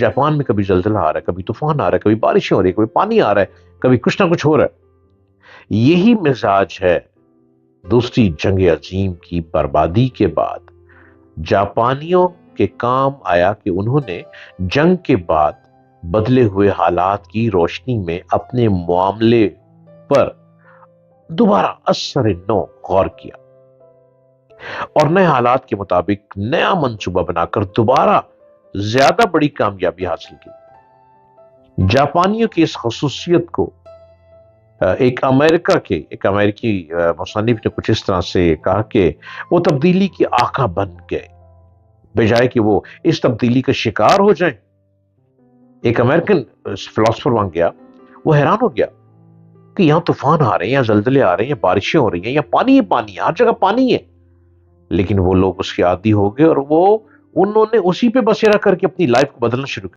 Japan में कभी जलजला आ रहा है, कभी तूफान आ रहा है, कभी बारिशें हो रही है, कभी पानी आ रहा है, कभी कुछ ना कुछ हो रहा है। यही मिजाज है दूसरी जंग अजीम की बर्बादी के बाद जापानियों के काम आया कि उन्होंने जंग के बाद बदले हुए हालात की रोशनी में अपने मामले पर दोबारा असर नौ गौर किया और नए हालात के मुताबिक नया मंसूबा बनाकर दोबारा ज्यादा बड़ी कामयाबी हासिल की। जापानियों की इस खसूसियत को एक अमेरिकी मुसन्निफ ने कुछ इस तरह से कहा कि वो तब्दीली के आका बन गए, बजाय कि वो इस तब्दीली का शिकार हो जाएं। एक अमेरिकन फिलोसफर बन गया, वो हैरान हो गया कि यहां तूफान आ रहे हैं, यहाँ जलजले आ रहे हैं, बारिशें हो रही हैं, या पानी ही पानी है, हर जगह पानी है। लेकिन वो लोग उसके आदी हो गए और वो उन्होंने उसी पे बसेरा करके अपनी लाइफ को बदलना शुरू